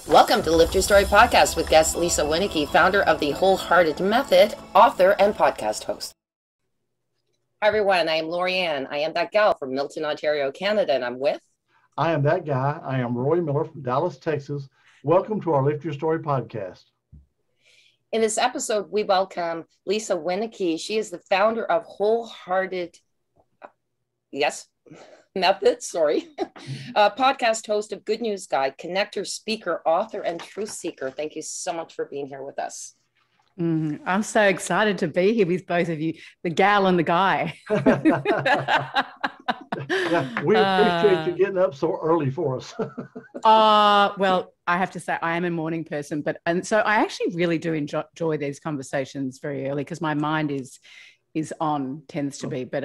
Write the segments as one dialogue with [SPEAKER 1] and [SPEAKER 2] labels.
[SPEAKER 1] Welcome to the Lift Your Story podcast with guest Lisa Winneke, founder of the Wholehearted Method, author, and podcast host. Hi, everyone. I am LaurieAnn. I am that gal from Milton, Ontario, Canada, and I'm with...
[SPEAKER 2] I am that guy. I am Roy Miller from Dallas, Texas. Welcome to our Lift Your Story podcast.
[SPEAKER 1] In this episode, we welcome Lisa Winneke. She is the founder of Wholehearted... podcast host of Good News Guide, connector, speaker, author, and truth seeker. Thank you so much for being here with us.
[SPEAKER 3] I'm so excited to be here with both of you, the gal and the guy.
[SPEAKER 2] Yeah, we appreciate you getting up so early for us.
[SPEAKER 3] Well, I have to say I am a morning person, and so I actually really do enjoy these conversations very early because my mind tends to be. But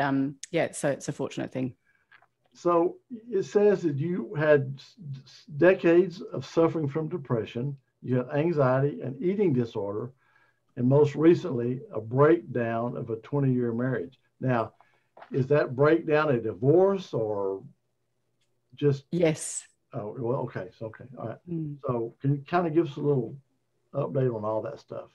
[SPEAKER 3] yeah, so it's a fortunate thing.
[SPEAKER 2] So it says that you had decades of suffering from depression, you had anxiety and eating disorder, and most recently, a breakdown of a 20-year marriage. Now, is that breakdown a divorce or just?
[SPEAKER 3] Yes.
[SPEAKER 2] Oh, well, okay. So, okay. All right. So can you kind of give us a little update on all that stuff?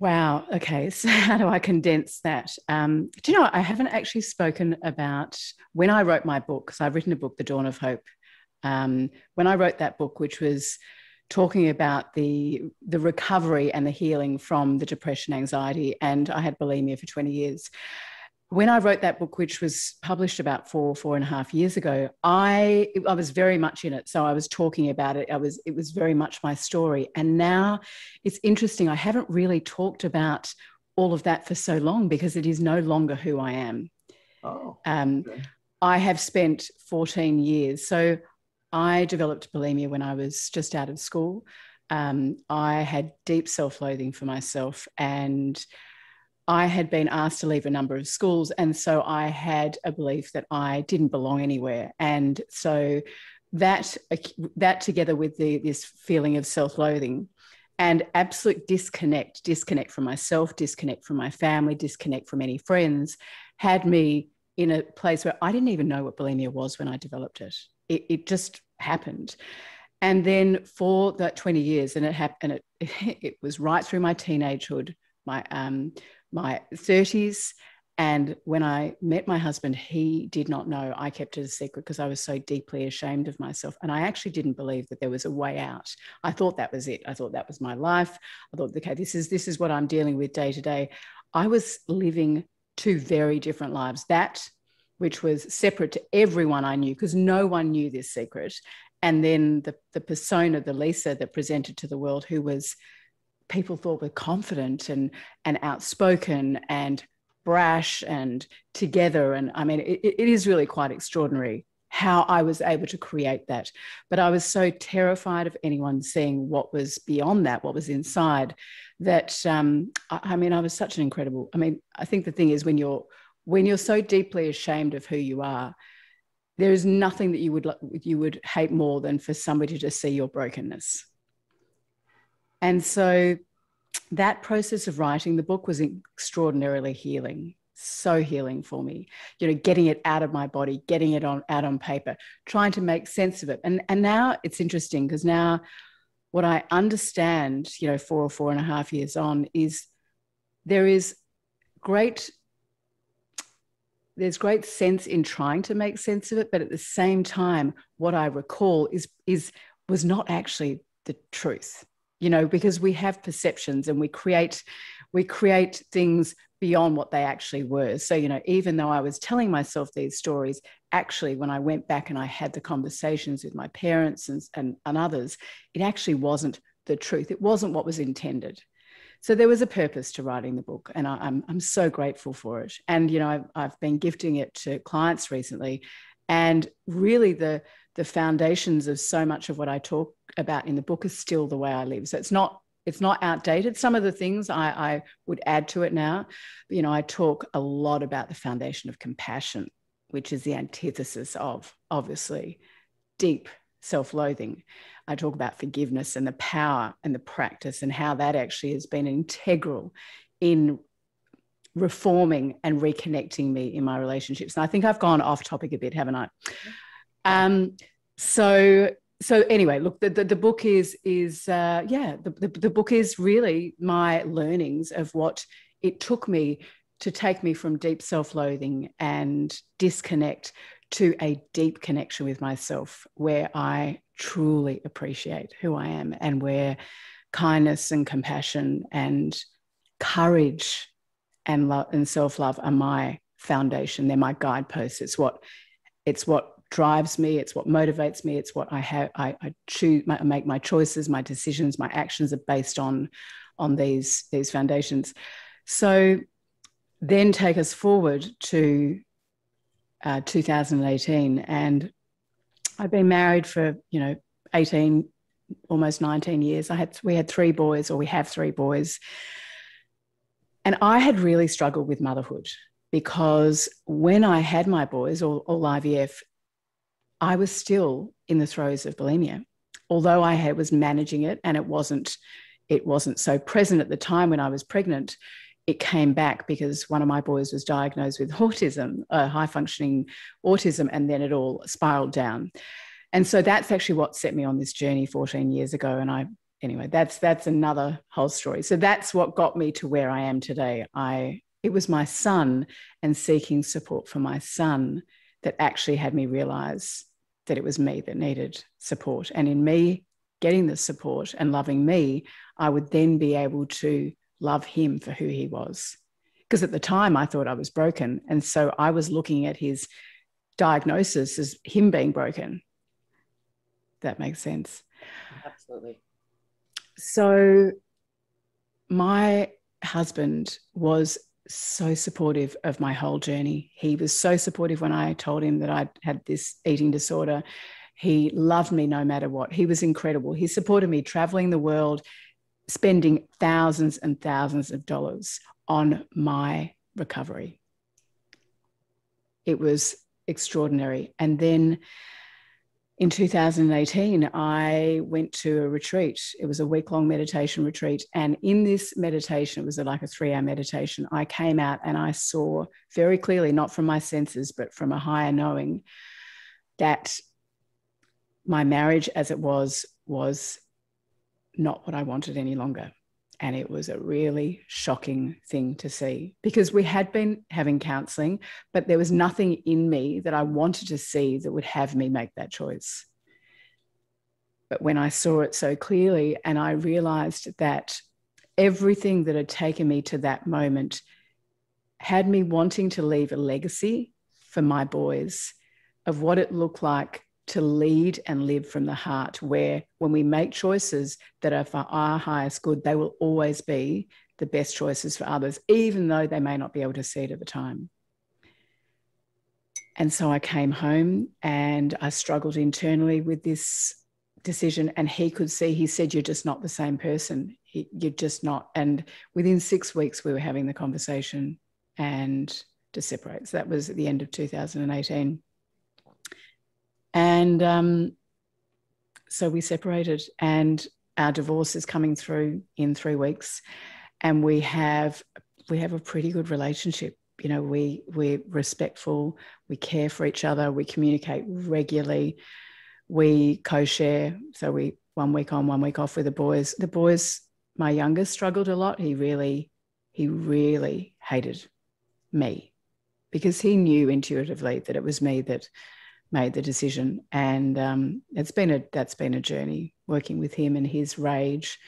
[SPEAKER 3] Wow. Okay. So how do I condense that? Do you know, I haven't actually spoken about when I wrote my book, because I've written a book, The Dawn of Hope. When I wrote that book, which was talking about the recovery and the healing from the depression, anxiety, and I had bulimia for 20 years. When I wrote that book, which was published about 4.5 years ago, I was very much in it. So I was talking about it. It was very much my story. And now it's interesting. I haven't really talked about all of that for so long because it is no longer who I am.
[SPEAKER 2] Oh, okay.
[SPEAKER 3] I have spent 14 years. So I developed bulimia when I was just out of school. I had deep self-loathing for myself, and I had been asked to leave a number of schools. And so I had a belief that I didn't belong anywhere. And so that together with this feeling of self-loathing and absolute disconnect from myself, disconnect from my family, disconnect from any friends, had me in a place where I didn't even know what bulimia was when I developed it. It just happened. And then for that 20 years, and it was right through my teenagehood, my 30s. And when I met my husband, he did not know. I kept it a secret because I was so deeply ashamed of myself. And I actually didn't believe that there was a way out. I thought that was it. I thought that was my life. I thought, okay, this is what I'm dealing with day to day. I was living two very different lives. That which was separate to everyone I knew because no one knew this secret. And then the persona, the Lisa that presented to the world, who was people thought were confident and outspoken and brash and together. And I mean, it is really quite extraordinary how I was able to create that. But I was so terrified of anyone seeing what was beyond that, what was inside, that, I mean, I was such an incredible, I think the thing is when you're so deeply ashamed of who you are, there is nothing that you would hate more than for somebody to see your brokenness. And so that process of writing the book was extraordinarily healing, so healing for me, getting it out of my body, getting it out on paper, trying to make sense of it. And now it's interesting because now what I understand, 4.5 years on, is there's great sense in trying to make sense of it. But at the same time, what I recall was not actually the truth. Because we have perceptions and we create things beyond what they actually were. So, even though I was telling myself these stories, actually, when I went back and I had the conversations with my parents and others, it actually wasn't the truth. It wasn't what was intended. So there was a purpose to writing the book, and I'm so grateful for it. And, I've been gifting it to clients recently, and really the foundations of so much of what I talk about in the book is still the way I live. So it's not outdated. Some of the things I would add to it now, but, I talk a lot about the foundation of compassion, which is the antithesis of, obviously, deep self-loathing. I talk about forgiveness and the power and the practice and how that actually has been integral in reforming and reconnecting me in my relationships. And I think I've gone off topic a bit, haven't I? So so anyway, look, the book is the book is really my learnings of what it took me to take me from deep self-loathing and disconnect to a deep connection with myself, where I truly appreciate who I am, and where kindness and compassion and courage and love and self-love are my foundation. They're my guideposts. It's what drives me. It's what motivates me. It's what I have. I choose. I make my choices, my decisions, my actions are based on these foundations. So then take us forward to 2018, and I've been married for 18, almost 19 years. We have 3 boys, and I had really struggled with motherhood, because when I had my boys, or IVF, I was still in the throes of bulimia, although I was managing it, and it wasn't so present at the time when I was pregnant. It came back because one of my boys was diagnosed with autism, high functioning autism, and then it all spiraled down. And so that's actually what set me on this journey 14 years ago. And anyway, that's another whole story. So that's what got me to where I am today. It was my son and seeking support for my son that actually had me realize that it was me that needed support. And in me getting the support and loving me, I would then be able to love him for who he was. Because at the time I thought I was broken. And so I was looking at his diagnosis as him being broken. That makes sense.
[SPEAKER 1] Absolutely.
[SPEAKER 3] So my husband was so supportive of my whole journey. He was so supportive when I told him that I had this eating disorder. He loved me no matter what. He was incredible. He supported me traveling the world, spending thousands and thousands of dollars on my recovery. It was extraordinary. And then in 2018, I went to a retreat. It was a week-long meditation retreat. And in this meditation, it was like a 3-hour meditation, I came out and I saw very clearly, not from my senses, but from a higher knowing, that my marriage as it was not what I wanted any longer. And it was a really shocking thing to see, because we had been having counseling, but there was nothing in me that I wanted to see that would have me make that choice. But when I saw it so clearly, and I realized that everything that had taken me to that moment had me wanting to leave a legacy for my boys of what it looked like to lead and live from the heart, where when we make choices that are for our highest good, they will always be the best choices for others, even though they may not be able to see it at the time. And so I came home and I struggled internally with this decision, and he could see, he said, "You're just not the same person. You're just not." And within 6 weeks, we were having the conversation and to separate. So that was at the end of 2018. And so we separated, and our divorce is coming through in 3 weeks. And we have a pretty good relationship. We're respectful, we care for each other, we communicate regularly, we co-share. So we 1 week on, 1 week off with the boys. The boys, my youngest, struggled a lot. He really hated me, because he knew intuitively that it was me that made the decision. And that's been a journey, working with him and his rage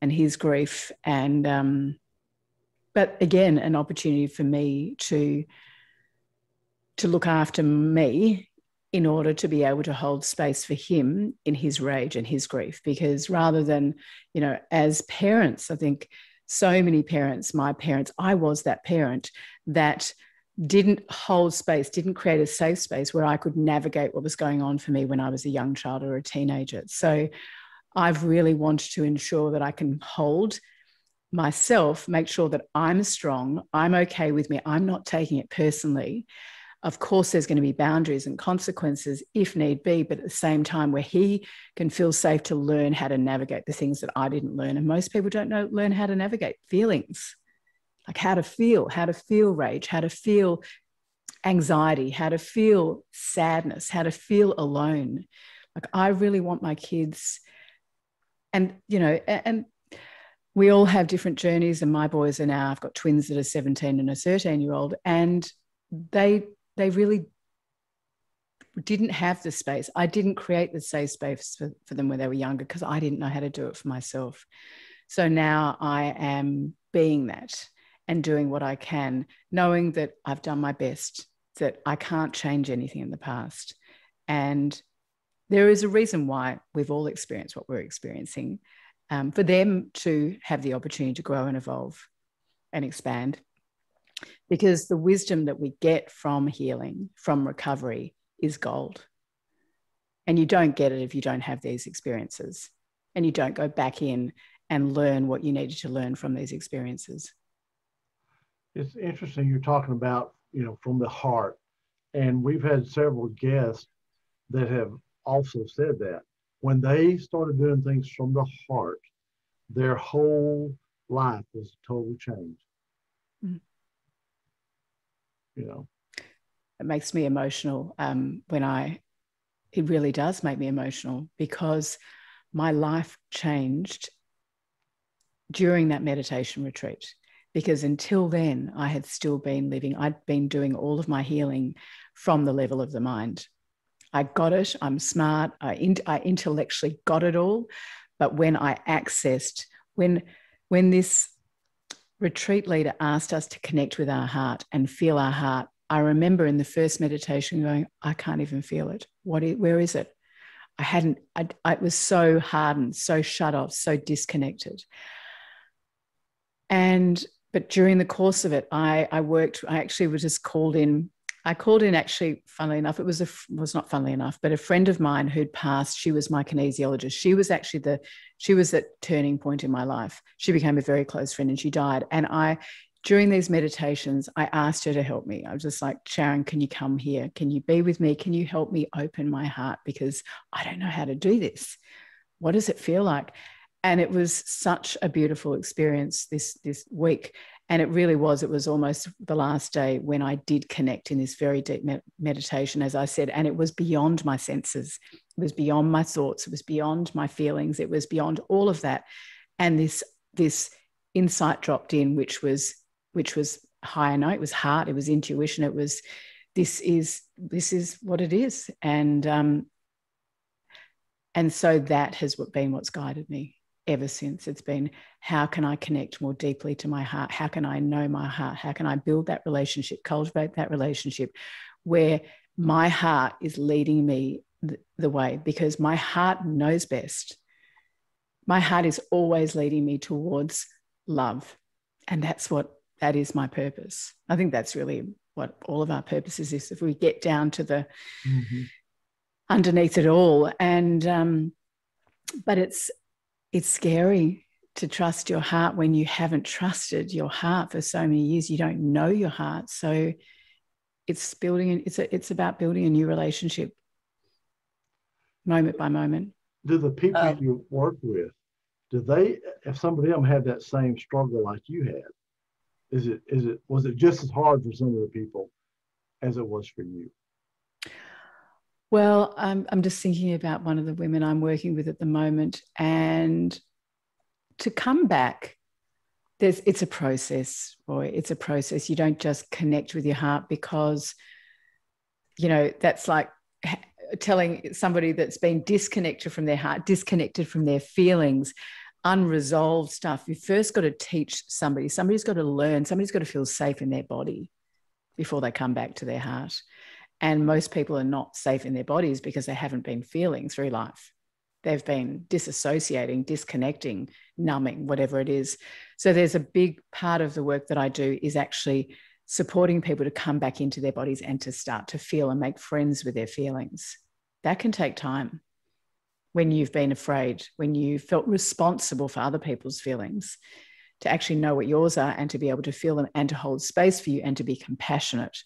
[SPEAKER 3] and his grief. And but again, an opportunity for me to look after me in order to be able to hold space for him in his rage and his grief. Because rather than, as parents, I think so many parents, my parents, I was that parent that didn't hold space, didn't create a safe space where I could navigate what was going on for me when I was a young child or a teenager. So I've really wanted to ensure that I can hold myself, make sure that I'm strong, I'm okay with me, I'm not taking it personally. Of course, there's going to be boundaries and consequences if need be, but at the same time where he can feel safe to learn how to navigate the things that I didn't learn. And most people don't learn how to navigate feelings, like how to feel rage, how to feel anxiety, how to feel sadness, how to feel alone. Like, I really want my kids, and, you know, and we all have different journeys, and my boys are now, I've got twins that are 17 and a 13-year-old, and they really didn't have the space. I didn't create the safe space for them when they were younger because I didn't know how to do it for myself. So now I am being that and doing what I can, knowing that I've done my best, that I can't change anything in the past. And there is a reason why we've all experienced what we're experiencing, for them to have the opportunity to grow and evolve and expand. Because the wisdom that we get from healing, from recovery, is gold. And you don't get it if you don't have these experiences, and you don't go back in and learn what you needed to learn from these experiences.
[SPEAKER 2] It's interesting you're talking about, you know, from the heart. And we've had several guests that have also said that when they started doing things from the heart, their whole life was total change. Mm. You know,
[SPEAKER 3] it makes me emotional it really does make me emotional, because my life changed during that meditation retreat. Because until then, I had still been living, I'd been doing all of my healing from the level of the mind. I got it, I'm smart, I intellectually got it all. But when I accessed, when this retreat leader asked us to connect with our heart and feel our heart, I remember in the first meditation going, I can't even feel it. Where is it? I was so hardened, so shut off, so disconnected. But during the course of it, I actually was just called in. I called in, actually, funnily enough, it was not funnily enough, but a friend of mine who'd passed, she was my kinesiologist. She was actually she was that turning point in my life. She became a very close friend and she died. And during these meditations, I asked her to help me. I was just like, Sharon, can you come here? Can you be with me? Can you help me open my heart? Because I don't know how to do this. What does it feel like? And it was such a beautiful experience this week. And it was almost the last day when I did connect in this very deep meditation, as I said, and it was beyond my senses. It was beyond my thoughts. It was beyond my feelings. It was beyond all of that. And this insight dropped in, which was higher. No, it was heart. It was intuition. It was, this is what it is. And so that has been what's guided me ever since. It's been, how can I connect more deeply to my heart? How can I know my heart? How can I build that relationship, cultivate that relationship where my heart is leading me the way? Because my heart knows best. My heart is always leading me towards love. And that is my purpose. I think that's really what all of our purposes is, if we get down to the underneath it all. And but it's scary to trust your heart when you haven't trusted your heart for so many years. You don't know your heart. So it's about building a new relationship moment by moment.
[SPEAKER 2] Do the people you work with, if somebody of them had that same struggle like you had, was it just as hard for some of the people as it was for you?
[SPEAKER 3] Well, I'm just thinking about one of the women I'm working with at the moment, and to come back, it's a process, Roy. It's a process. You don't just connect with your heart, because, you know, that's like telling somebody that's been disconnected from their heart, disconnected from their feelings, unresolved stuff. You first got to teach somebody. Somebody's got to learn. Somebody's got to feel safe in their body before they come back to their heart. And most people are not safe in their bodies because they haven't been feeling through life. They've been disassociating, disconnecting, numbing, whatever it is. So there's a big part of the work that I do is actually supporting people to come back into their bodies and to start to feel and make friends with their feelings. That can take time. When you've been afraid, when you felt responsible for other people's feelings, to actually know what yours are and to be able to feel them and to hold space for you and to be compassionate.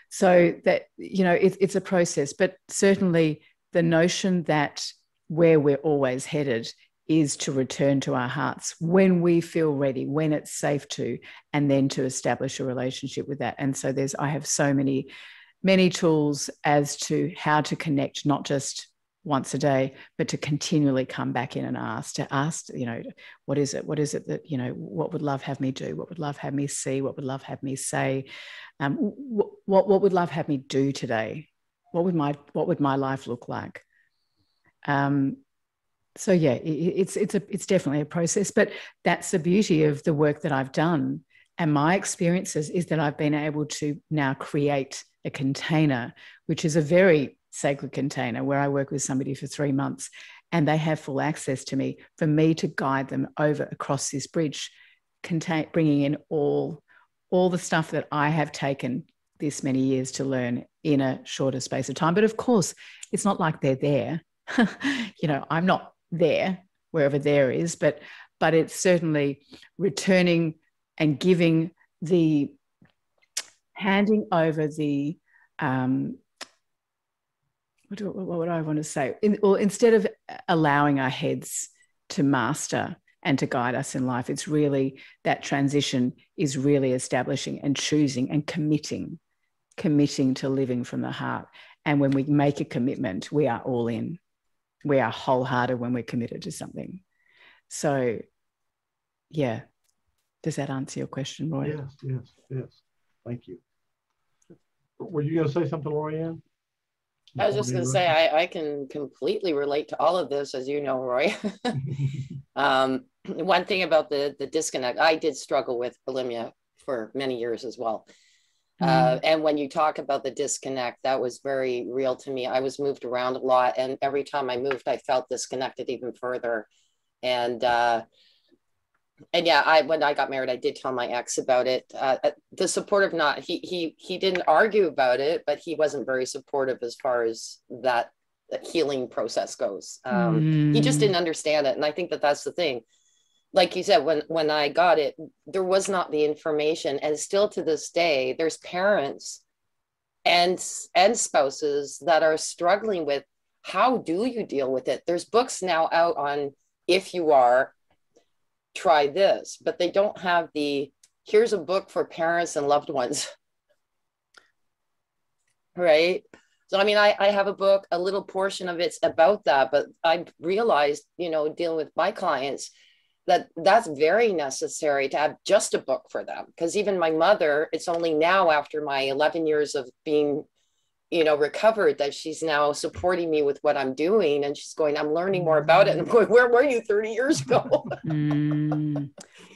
[SPEAKER 3] So that, you know, it's a process, but certainly the notion that where we're always headed is to return to our hearts when we feel ready, when it's safe to, and then to establish a relationship with that. And so I have so many tools as to how to connect, not just once a day, but to continually come back in and ask, what is it that, what would love have me do? What would love have me see? What would love have me say? What would love have me do today? What would my life look like? So yeah, it's definitely a process, but that's the beauty of the work that I've done and my experiences is that I've been able to now create a container, which is a very sacred container where I work with somebody for 3 months and they have full access to me for me to guide them over across this bridge, bringing in all the stuff that I have taken this many years to learn in a shorter space of time. But of course, it's not like they're there. I'm not there wherever there is, but it's certainly returning and giving the handing over the what would I want to say? Instead of allowing our heads to master and to guide us in life, it's really that transition is really establishing and choosing and committing to living from the heart. And when we make a commitment, we are all in. We are wholehearted when we're committed to something. So, yeah. Does that answer your question, Roy?
[SPEAKER 2] Yes. Thank you. Were you going to say something, LaurieAnn?
[SPEAKER 1] I was just going to say, I can completely relate to all of this, as you know, Roy. One thing about the disconnect, I did struggle with bulimia for many years as well. And when you talk about the disconnect, that was very real to me. I was moved around a lot, and every time I moved, I felt disconnected even further. And yeah, when I got married, I did tell my ex about it. The supportive, he didn't argue about it, but he wasn't very supportive as far as that healing process goes. He just didn't understand it. And I think that's the thing. Like you said, when I got it, there was not the information. And still to this day, there's parents and spouses that are struggling with, how do you deal with it? There's books now out on, if you are, try this, but they don't have here's a book for parents and loved ones. Right? So, I mean, I have a book, a little portion of it's about that, but I realized, dealing with my clients, that's very necessary to have just a book for them. Because even my mother, it's only now after my 11 years of being, recovered, that she's now supporting me with what I'm doing. And she's going, I'm learning more about it. And I'm going, where were you 30 years ago?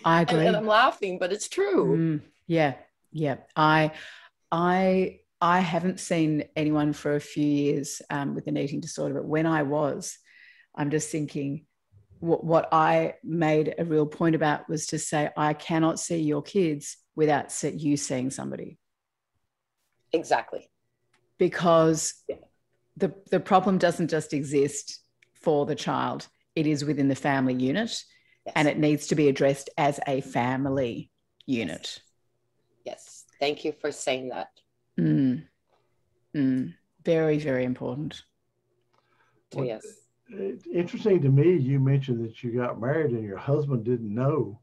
[SPEAKER 3] I agree.
[SPEAKER 1] And I'm laughing, but it's true.
[SPEAKER 3] Yeah. I haven't seen anyone for a few years with an eating disorder, but when I'm just thinking, what I made a real point about was to say, I cannot see your kids without you seeing somebody.
[SPEAKER 1] Exactly.
[SPEAKER 3] Because the problem doesn't just exist for the child. It is within the family unit. Yes. And it needs to be addressed as a family unit.
[SPEAKER 1] Yes. Thank you for saying that.
[SPEAKER 3] Very, very important.
[SPEAKER 2] Well,
[SPEAKER 1] yes.
[SPEAKER 2] It's interesting to me, you mentioned that you got married and your husband didn't know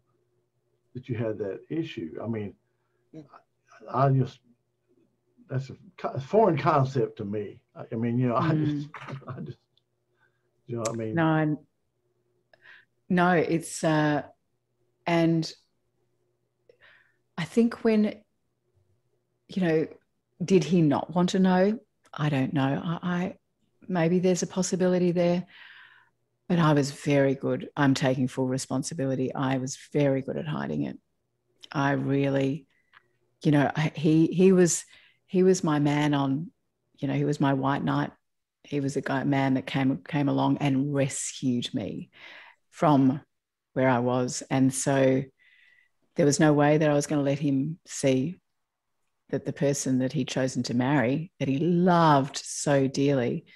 [SPEAKER 2] that you had that issue. I mean, that's a foreign concept to me. I mean, I just, you know what I mean?
[SPEAKER 3] No, it's, and I think when, did he not want to know? I don't know. Maybe there's a possibility there, but I was very good. I'm taking full responsibility. I was very good at hiding it. I really, he was my man on, he was my white knight. He was a man that came along and rescued me from where I was. And so there was no way that I was going to let him see that the person that he'd chosen to marry, that he loved so dearly,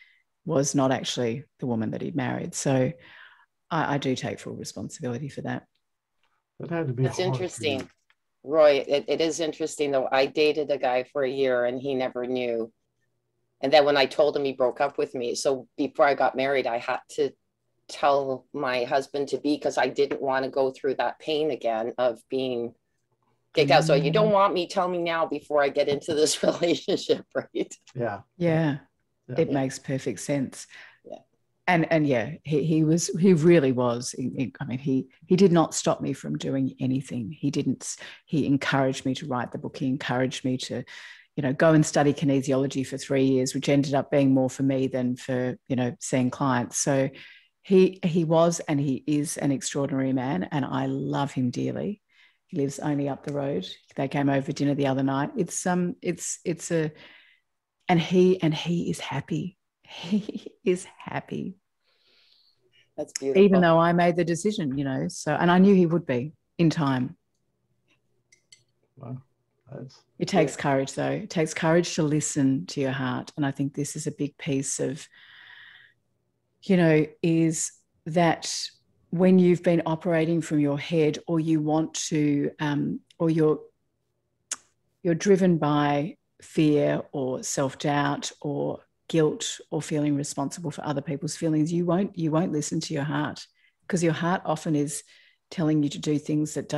[SPEAKER 3] was not actually the woman that he'd married. So I do take full responsibility for that.
[SPEAKER 2] That had to be
[SPEAKER 1] That's interesting. Roy, it is interesting, though. I dated a guy for a year and he never knew. And then when I told him, he broke up with me. So before I got married, I had to tell my husband to be, because I didn't want to go through that pain again of being kicked out. So you don't want me, tell me now before I get into this relationship, right?
[SPEAKER 2] Yeah.
[SPEAKER 3] It makes perfect sense.
[SPEAKER 1] Yeah.
[SPEAKER 3] And yeah, he really was. I mean, he did not stop me from doing anything. He encouraged me to write the book. He encouraged me to, go and study kinesiology for 3 years, which ended up being more for me than for, seeing clients. So he was, and he is an extraordinary man, and I love him dearly. He lives only up the road. They came over for dinner the other night. And he is happy. He is happy.
[SPEAKER 1] That's beautiful.
[SPEAKER 3] Even though I made the decision, so, and I knew he would be in time.
[SPEAKER 2] Wow.
[SPEAKER 3] It takes courage, though. It takes courage to listen to your heart. And I think this is a big piece of, is that when you've been operating from your head, or you want to, or you're driven by fear or self-doubt or guilt or feeling responsible for other people's feelings, you won't listen to your heart, because your heart often is telling you to do things that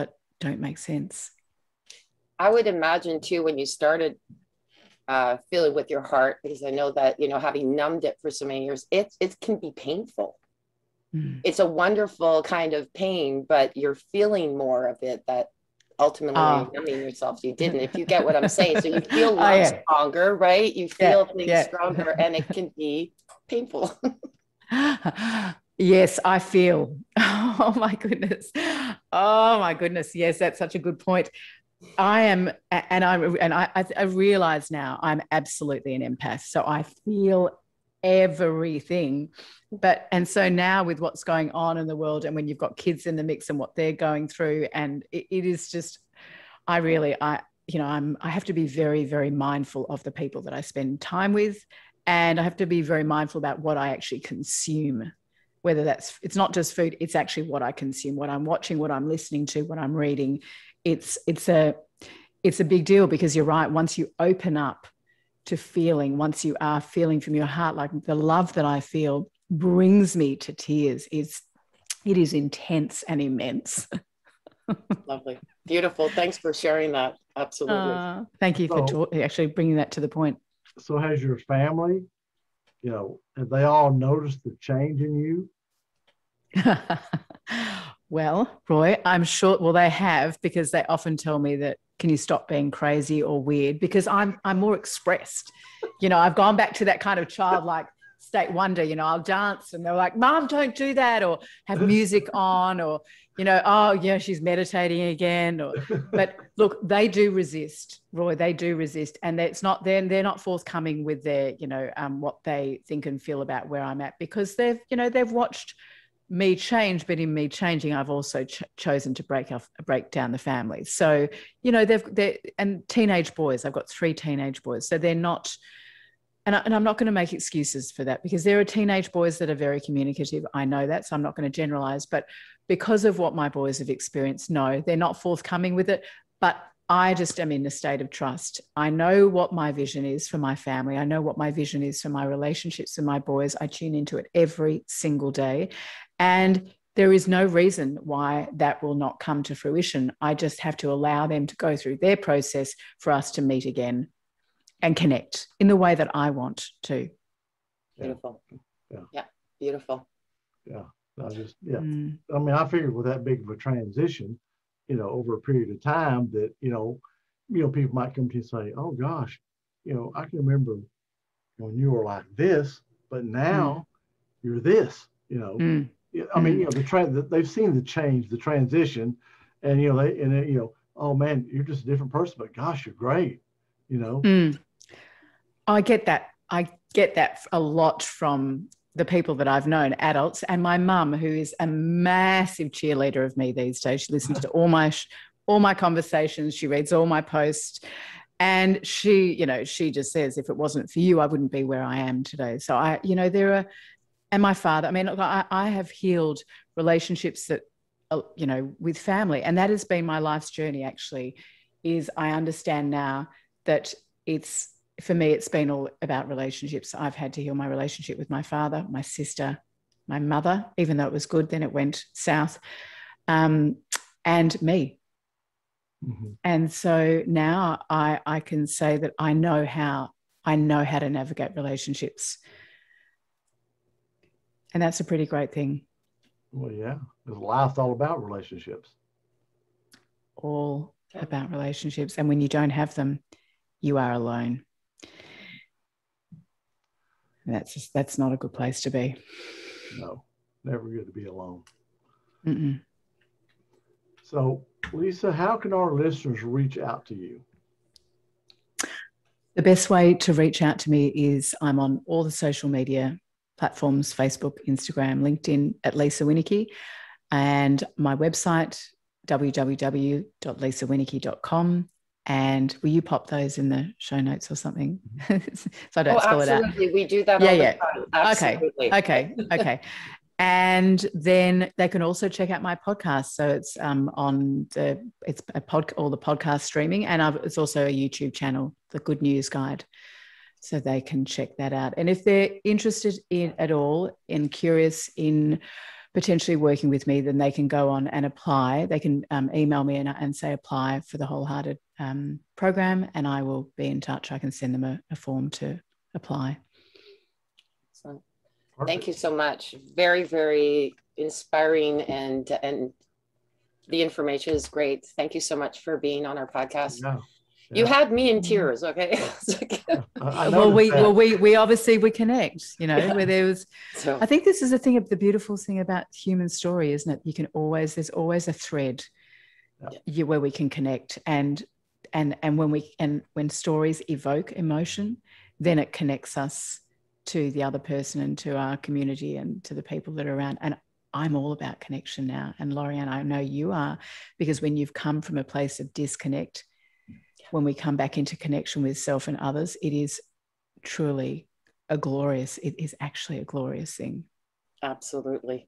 [SPEAKER 3] don't make sense.
[SPEAKER 1] I would imagine too, when you started feeling with your heart, because I know that, having numbed it for so many years, it can be painful. It's a wonderful kind of pain, but you're feeling more of it, that ultimately you're numbing yourself. You didn't, if you get what I'm saying. So you feel love stronger, right? You feel things stronger, and it can be painful.
[SPEAKER 3] Yes, I feel. Oh my goodness. Oh my goodness. Yes, that's such a good point. I realize now I'm absolutely an empath. So I feel everything. And so now with what's going on in the world, and when you've got kids in the mix and what they're going through, and it is just, I have to be very, very mindful of the people that I spend time with. And I have to be very mindful about what I actually consume, whether it's not just food, it's actually what I consume, what I'm watching, what I'm listening to, what I'm reading. It's a big deal, because you're right. Once you open up to feeling, once you are feeling from your heart, like the love that I feel brings me to tears. It is intense and immense.
[SPEAKER 1] Lovely. Beautiful. Thanks for sharing that. Absolutely.
[SPEAKER 3] Thank you for actually bringing that to the point.
[SPEAKER 2] So has your family, have they all noticed the change in you?
[SPEAKER 3] Well, Roy, I'm sure, they have, because they often tell me that, can you stop being crazy or weird? Because I'm more expressed. I've gone back to that kind of childlike state wonder. I'll dance, and they're like, Mom, don't do that, or have music on, or, oh yeah, she's meditating again. But look, they do resist, Roy. They do resist, and they're not forthcoming with their, what they think and feel about where I'm at, because they've watched me change, but in me changing, I've also chosen to break down the family. So, and teenage boys, I've got 3 teenage boys. So they're not, and I'm not going to make excuses for that, because there are teenage boys that are very communicative. I know that, so I'm not going to generalize, but because of what my boys have experienced, no, they're not forthcoming with it. But I just am in a state of trust. I know what my vision is for my family. I know what my vision is for my relationships with my boys. I tune into it every single day. And there is no reason why that will not come to fruition. I just have to allow them to go through their process for us to meet again and connect in the way that I want to.
[SPEAKER 1] Beautiful. Yeah. Beautiful.
[SPEAKER 2] Yeah. I mean, I figured with that big of a transition, over a period of time, that, people might come to you and say, oh gosh, I can remember when you were like this, but now you're this, I mean, they've seen the change, the transition, and, oh man, you're just a different person, but gosh, you're great,
[SPEAKER 3] I get that. I get that a lot from the people that I've known, adults, and my mum, who is a massive cheerleader of me these days. She listens to all my conversations. She reads all my posts, and she just says, if it wasn't for you, I wouldn't be where I am today. So and my father, I mean, look, I have healed relationships that, with family, and that has been my life's journey, actually, is I understand now that for me, it's been all about relationships. I've had to heal my relationship with my father, my sister, my mother, even though it was good, then it went south, and me. Mm-hmm. And so now I can say that I know how to navigate relationships. And that's a pretty great thing.
[SPEAKER 2] Well, yeah, because life's all about relationships.
[SPEAKER 3] All about relationships. And when you don't have them, you are alone. And that's not a good place to be.
[SPEAKER 2] No, never good to be alone.
[SPEAKER 3] Mm-mm.
[SPEAKER 2] So, Lisa, how can our listeners reach out to you?
[SPEAKER 3] The best way to reach out to me is I'm on all the social media platforms, Facebook, Instagram, LinkedIn at Lisa Winneke, and my website, www.lisawinneke.com. And will you pop those in the show notes or something? So I don't spell it out.
[SPEAKER 1] Absolutely. We do that all the time. Absolutely.
[SPEAKER 3] Okay. And then they can also check out my podcast. So it's all the podcast streaming, and it's also a YouTube channel, The Good News Guide. So they can check that out. And if they're interested in at all and curious in potentially working with me, then they can go on and apply. They can email me and say apply for the Wholehearted program, and I will be in touch. I can send them a form to apply.
[SPEAKER 1] Excellent. Thank you so much. Very, very inspiring, and the information is great. Thank you so much for being on our podcast.
[SPEAKER 2] Yeah.
[SPEAKER 1] You had me in tears, okay?
[SPEAKER 3] Well, we obviously we connect, where there was. So, I think this is the beautiful thing about human story, isn't it? There's always a thread where we can connect, and when stories evoke emotion, then it connects us to the other person and to our community and to the people that are around. And I'm all about connection now. And LaurieAnn, I know you are, because when you've come from a place of disconnect, when we come back into connection with self and others, it is truly it is actually a glorious thing. Absolutely.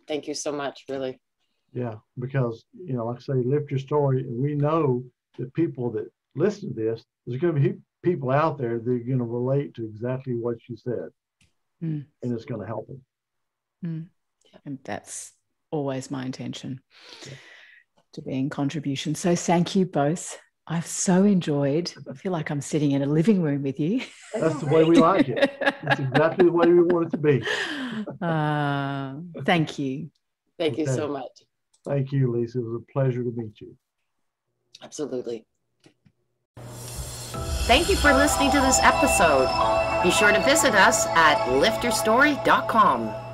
[SPEAKER 1] Thank you so much, really.
[SPEAKER 2] Yeah, because, like I say, lift your story. And we know that people that listen to this, there's going to be people out there that are going to relate to exactly what you said. And it's going to help them.
[SPEAKER 3] And that's always my intention, to be in contribution. So thank you both. I've so enjoyed. I feel like I'm sitting in a living room with you.
[SPEAKER 2] That's the way we like it. That's exactly the way we want it to be.
[SPEAKER 3] Thank you.
[SPEAKER 1] Thank you so much.
[SPEAKER 2] Thank you, Lisa. It was a pleasure to meet you.
[SPEAKER 1] Absolutely. Thank you for listening to this episode. Be sure to visit us at lifterstory.com.